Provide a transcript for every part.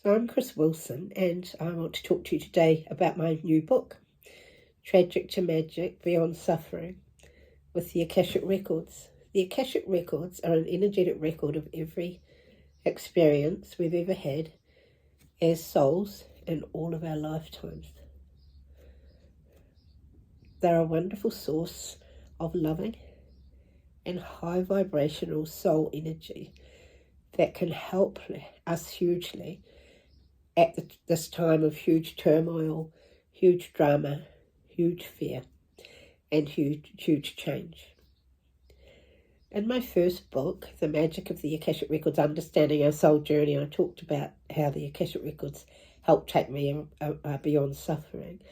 So I'm Chris Wilson, and I want to talk to you today about my new book, Tragic to Magic, Beyond Suffering, with the Akashic Records. The Akashic Records are an energetic record of every experience we've ever had as souls in all of our lifetimes. They're a wonderful source of loving and high vibrational soul energy that can help us hugely at this time of huge turmoil, huge drama, huge fear, and huge change. In my first book, The Magic of the Akashic Records, Understanding Our Soul Journey, I talked about how the Akashic Records helped take me beyond suffering,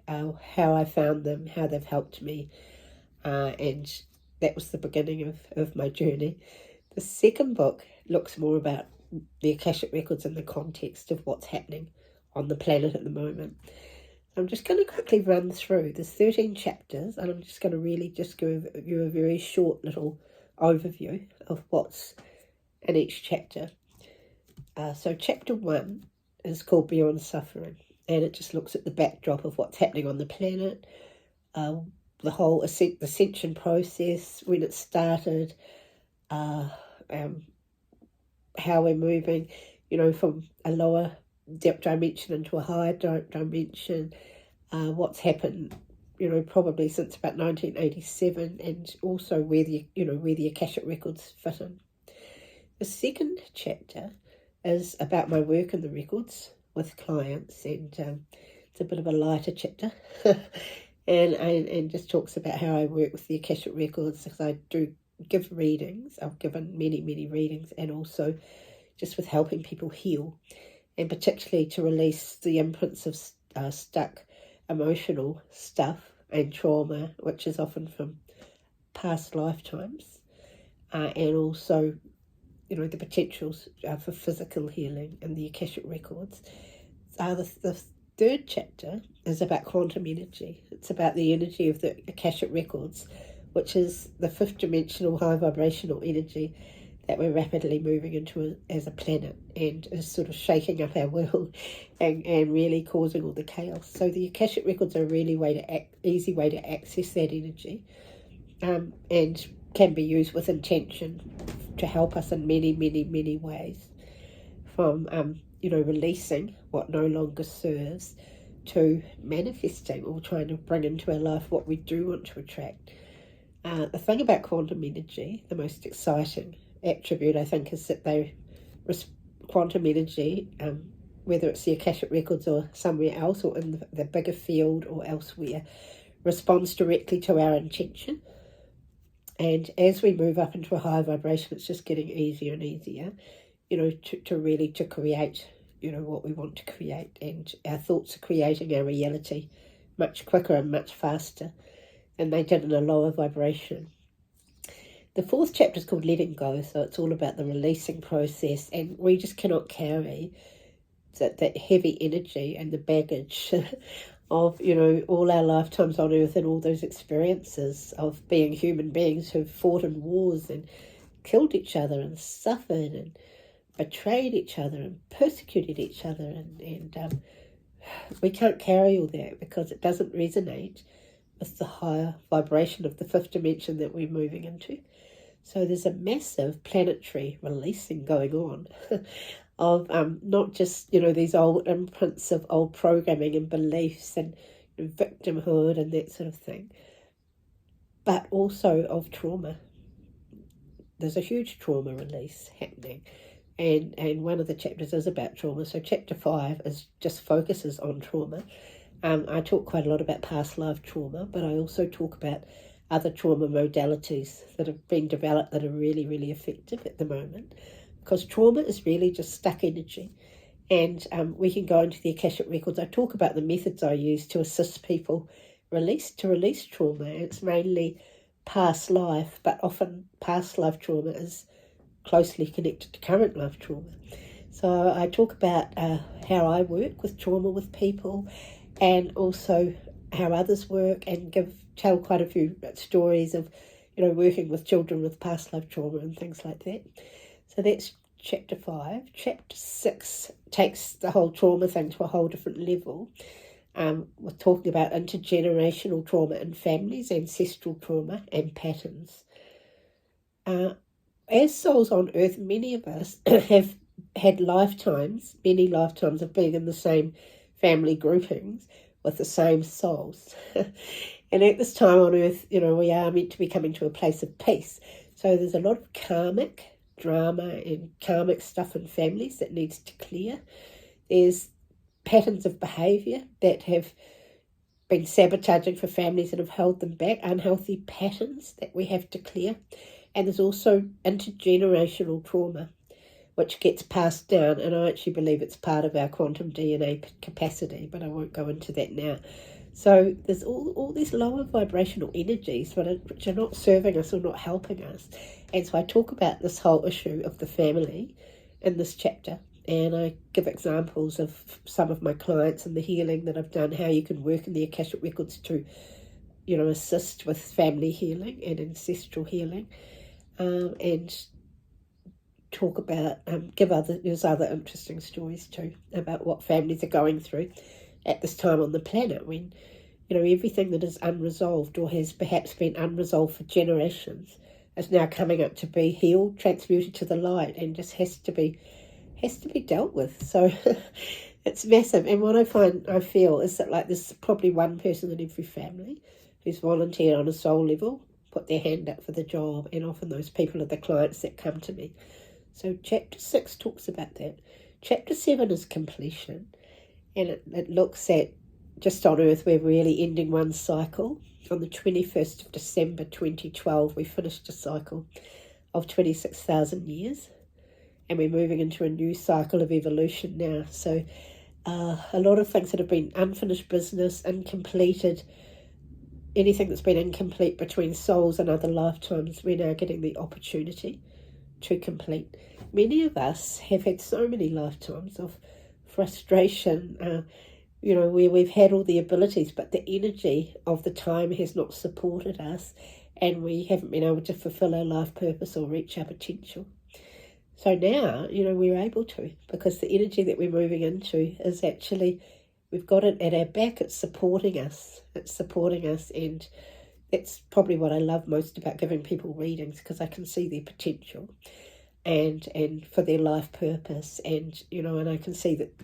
how I found them, how they've helped me, and that was the beginning of my journey. The second book looks more about the Akashic Records in the context of what's happening on the planet at the moment. I'm just going to quickly run through. There's 13 chapters, and I'm just going to really just give you a very short little overview of what's in each chapter. So chapter 1 is called Beyond Suffering, and it just looks at the backdrop of what's happening on the planet, the whole ascension process, when it started, how we're moving, from a lower depth dimension into a higher dimension, what's happened, probably since about 1987, and also where the Akashic Records fit in. The second chapter is about my work in the records with clients, and it's a bit of a lighter chapter, and just talks about how I work with the Akashic Records, because I do give readings. I've given many readings, and also just with helping people heal, and particularly to release the imprints of stuck emotional stuff and trauma, which is often from past lifetimes, and also the potentials for physical healing in the Akashic Records. The third chapter is about quantum energy. It's about the energy of the Akashic Records, which is the fifth dimensional high vibrational energy that we're rapidly moving into as a planet, and is sort of shaking up our world and really causing all the chaos. So the Akashic Records are a really easy way to access that energy, and can be used with intention to help us in many ways, from releasing what no longer serves, to manifesting or trying to bring into our life what we do want to attract. The thing about quantum energy, the most exciting attribute, I think, is that quantum energy, whether it's the Akashic Records or somewhere else, or in the bigger field or elsewhere, responds directly to our intention. And as we move up into a higher vibration, it's just getting easier and easier, to create, what we want to create. And our thoughts are creating our reality much quicker and much faster than they did in a lower vibration. The fourth chapter is called Letting Go, so it's all about the releasing process, and we just cannot carry that heavy energy and the baggage of, all our lifetimes on Earth, and all those experiences of being human beings who've fought in wars and killed each other and suffered and betrayed each other and persecuted each other, and we can't carry all that because it doesn't resonate with the higher vibration of the fifth dimension that we're moving into. So there's a massive planetary releasing going on of not just, these old imprints of old programming and beliefs and victimhood and that sort of thing, but also of trauma. There's a huge trauma release happening, and one of the chapters is about trauma. So chapter 5 just focuses on trauma. I talk quite a lot about past life trauma, but I also talk about other trauma modalities that have been developed that are really effective at the moment, because trauma is really just stuck energy. And we can go into the Akashic Records. I talk about the methods I use to assist people release trauma. It's mainly past life, but often past life trauma is closely connected to current life trauma. So I talk about how I work with trauma with people, and also how others work, and tell quite a few stories of, working with children with past life trauma and things like that. So that's chapter 5. Chapter 6 takes the whole trauma thing to a whole different level. We're talking about intergenerational trauma in families, ancestral trauma, and patterns. As souls on earth, many of us have had many lifetimes of being in the same family groupings with the same souls. And at this time on earth, we are meant to be coming to a place of peace. So there's a lot of karmic drama and karmic stuff in families that needs to clear. There's patterns of behaviour that have been sabotaging for families and have held them back, unhealthy patterns that we have to clear. And there's also intergenerational trauma, which gets passed down, and I actually believe it's part of our quantum DNA capacity, but I won't go into that now. So there's all these lower vibrational energies which are not serving us or not helping us. And so I talk about this whole issue of the family in this chapter, and I give examples of some of my clients and the healing that I've done, how you can work in the Akashic Records to, assist with family healing and ancestral healing, and talk about, there's other interesting stories too about what families are going through at this time on the planet when, everything that is unresolved or has perhaps been unresolved for generations is now coming up to be healed, transmuted to the light, and just has to be dealt with. So it's massive. And what I feel is that there's probably one person in every family who's volunteered on a soul level, put their hand up for the job, and often those people are the clients that come to me. So chapter 6 talks about that. Chapter 7 is completion, and it looks at, just on earth, we're really ending one cycle. On the 21st of December 2012, we finished a cycle of 26,000 years, and we're moving into a new cycle of evolution now. So a lot of things that have been unfinished business, incompleted, anything that's been incomplete between souls and other lifetimes, we're now getting the opportunity to complete. Many of us have had so many lifetimes of frustration, where we've had all the abilities, but the energy of the time has not supported us, and we haven't been able to fulfill our life purpose or reach our potential. So now, we're able to, because the energy that we're moving into is actually, we've got it at our back, it's supporting us, and that's probably what I love most about giving people readings, because I can see their potential and for their life purpose, and and I can see that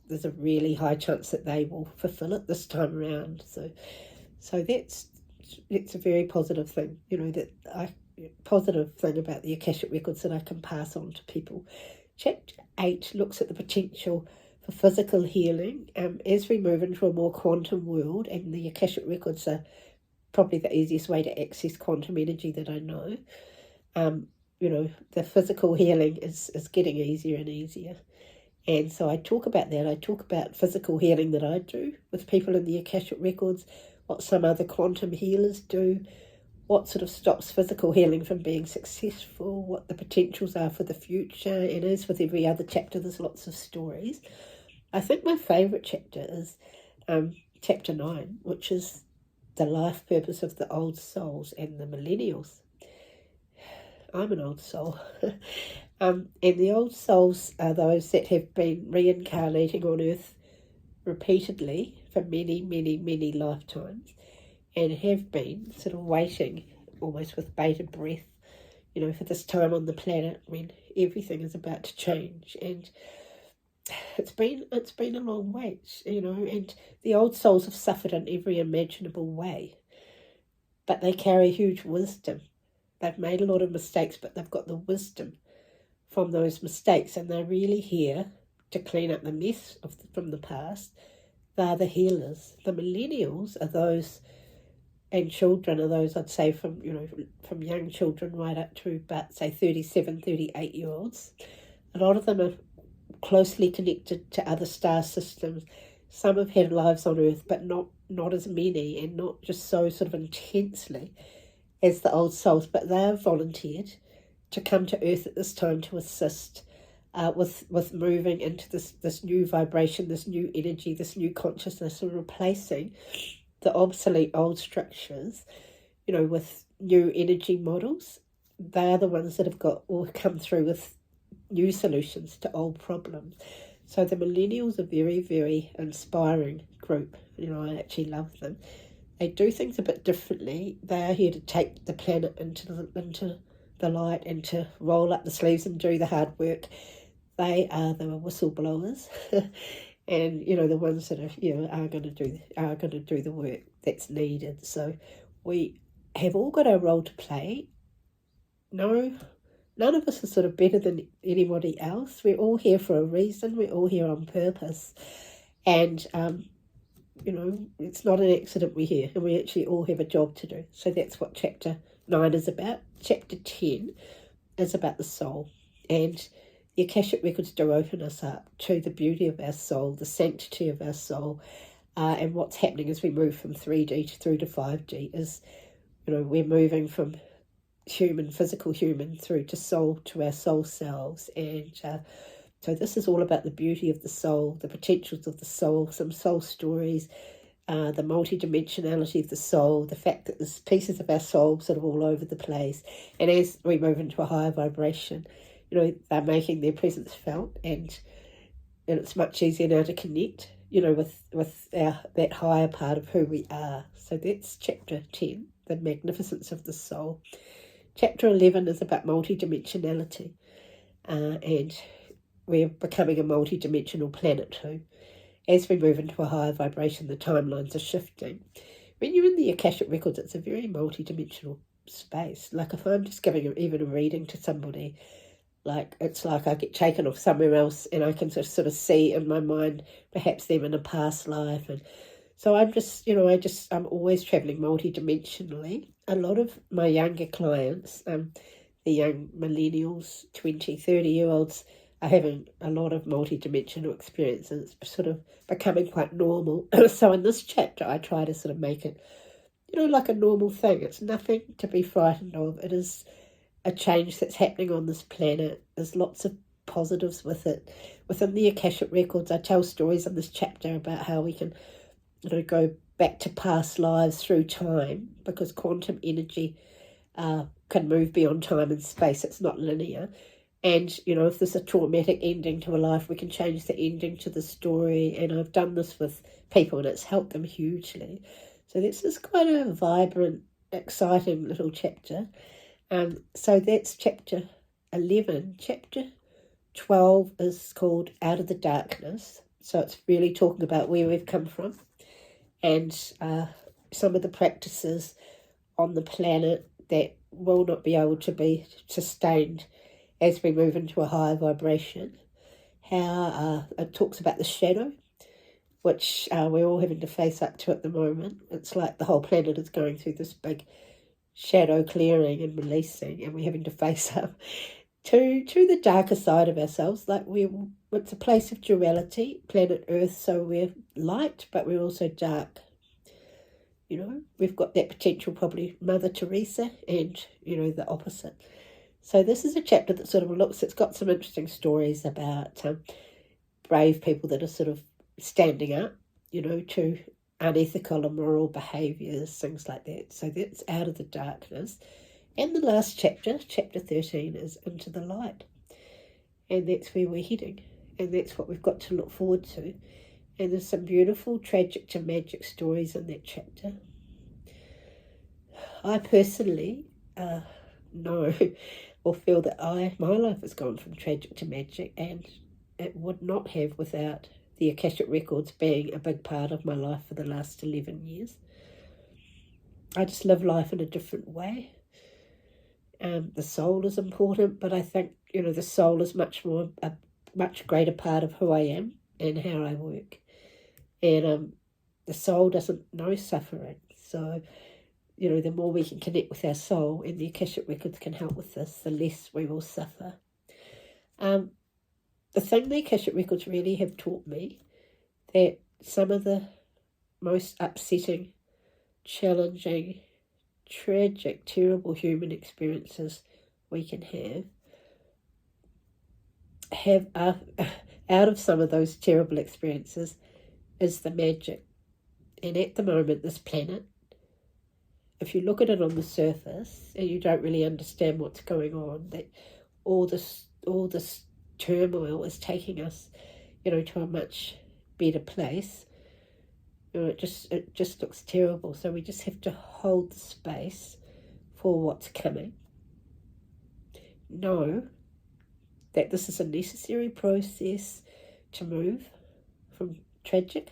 there's a really high chance that they will fulfill it this time around. So it's a very positive thing, positive thing about the Akashic Records that I can pass on to people. Chapter 8 looks at the potential for physical healing as we move into a more quantum world, and the Akashic Records are probably the easiest way to access quantum energy that I know. The physical healing is getting easier and easier. And so I talk about that. I talk about physical healing that I do with people in the Akashic Records, what some other quantum healers do, what sort of stops physical healing from being successful, what the potentials are for the future. And as with every other chapter, there's lots of stories. I think my favourite chapter is chapter 9, which is the life purpose of the old souls and the millennials. I'm an old soul. And the old souls are those that have been reincarnating on earth repeatedly for many, many, many lifetimes, and have been sort of waiting almost with bated breath, for this time on the planet when everything is about to change. And it's been a long wait, and the old souls have suffered in every imaginable way, but they carry huge wisdom. They've made a lot of mistakes, but they've got the wisdom from those mistakes, and they're really here to clean up the mess from the past. They're the healers. The millennials are those, and children are those, I'd say, from young children right up to about, say, 37, 38-year-olds. A lot of them are closely connected to other star systems. Some have had lives on Earth, but not as many, and not just so sort of intensely as the old souls, but they have volunteered to come to Earth at this time to assist with moving into this new vibration, this new energy, this new consciousness, and replacing the obsolete old structures, with new energy models. They are the ones that have got or come through with new solutions to old problems. So the millennials are very, very inspiring group. You know, I actually love them. They do things a bit differently. They are here to take the planet into the light and to roll up the sleeves and do the hard work. They are the whistleblowers, and you know, the ones that are going to do the work that's needed. So we have all got our role to play. No, none of us is sort of better than anybody else. We're all here for a reason. We're all here on purpose, and you know, it's not an accident we're here, and we actually all have a job to do. So that's what chapter 9 is about. Chapter 10 is about the soul, and the Akashic Records do open us up to the beauty of our soul, the sanctity of our soul, and what's happening as we move from 3D through to 5D is, you know, we're moving from physical human, through to our soul selves. And so this is all about the beauty of the soul, the potentials of the soul, some soul stories, the multidimensionality of the soul, the fact that there's pieces of our soul sort of all over the place. And as we move into a higher vibration, you know, they're making their presence felt, and it's much easier now to connect, you know, with that higher part of who we are. So that's chapter 10, the magnificence of the soul. Chapter 11 is about multidimensionality, and we're becoming a multidimensional planet too. As we move into a higher vibration, the timelines are shifting. When you're in the Akashic Records, it's a very multidimensional space. Like if I'm just giving even a reading to somebody, like it's like I get taken off somewhere else, and I can sort of see in my mind perhaps them in a past life. And so I'm just, you know, I'm always traveling multidimensionally. A lot of my younger clients, the young millennials, 20, 30-year-olds, are having a lot of multidimensional experiences. It's sort of becoming quite normal. So in this chapter, I try to sort of make it, you know, like a normal thing. It's nothing to be frightened of. It is a change that's happening on this planet. There's lots of positives with it. Within the Akashic Records, I tell stories in this chapter about how we can, you know, go back to past lives through time, because quantum energy can move beyond time and space. It's not linear. And, you know, if there's a traumatic ending to a life, we can change the ending to the story. And I've done this with people, and it's helped them hugely. So this is quite a vibrant, exciting little chapter. So that's chapter 11. Chapter 12 is called Out of the Darkness. So it's really talking about where we've come from, and some of the practices on the planet that will not be able to be sustained as we move into a higher vibration. How it talks about the shadow, which we're all having to face up to at the moment. It's like the whole planet is going through this big shadow clearing and releasing, and we're having to face up to the darker side of ourselves. Like it's a place of duality, planet Earth, so we're light, but we're also dark. You know, we've got that potential, probably Mother Teresa, and, you know, the opposite. So this is a chapter that sort of it's got some interesting stories about brave people that are sort of standing up, you know, to unethical, immoral behaviours, things like that. So that's Out of the Darkness. And the last chapter, chapter 13, is Into the Light. And that's where we're heading. And that's what we've got to look forward to. And there's some beautiful tragic to magic stories in that chapter. I personally know or feel that my life has gone from tragic to magic, and it would not have without the Akashic Records being a big part of my life for the last 11 years. I just live life in a different way. The soul is important, but I think, you know, the soul is a much greater part of who I am and how I work. And the soul doesn't know suffering. So, you know, the more we can connect with our soul, and the Akashic Records can help with this, the less we will suffer. The thing the Akashic Records really have taught me, that some of the most upsetting, challenging, tragic, terrible human experiences we can have out of some of those terrible experiences is the magic. And at the moment, this planet, if you look at it on the surface and you don't really understand what's going on, that all this turmoil is taking us, you know, to a much better place. You know, it just looks terrible. So we just have to hold the space for what's coming. Know that this is a necessary process to move from tragic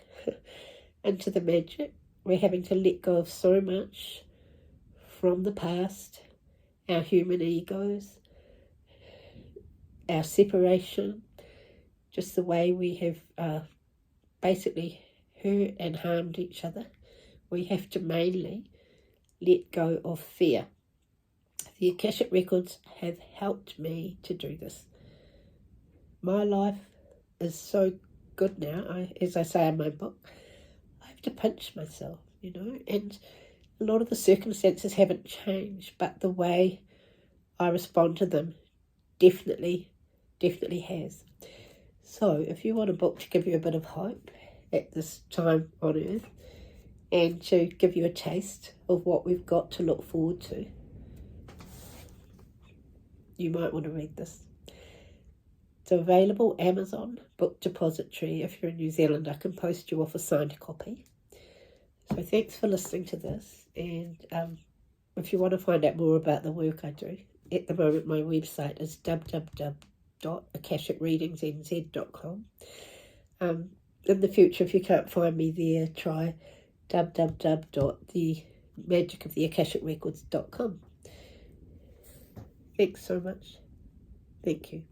into the magic. We're having to let go of so much from the past, our human egos, our separation, just the way we have basically hurt and harmed each other. We have to mainly let go of fear. The Akashic Records have helped me to do this. My life is so good now. As I say in my book, I have to pinch myself, you know, and a lot of the circumstances haven't changed, but the way I respond to them definitely has. So if you want a book to give you a bit of hope at this time on earth and to give you a taste of what we've got to look forward to, you might want to read this. It's available Amazon Book Depository. If you're in New Zealand, I can post you off a signed copy. So thanks for listening to this, and if you want to find out more about the work I do, at the moment my website is www.akashicreadingsnz.com. In the future, if you can't find me there, try www.themagicoftheakashicrecords.com. Thanks so much. Thank you.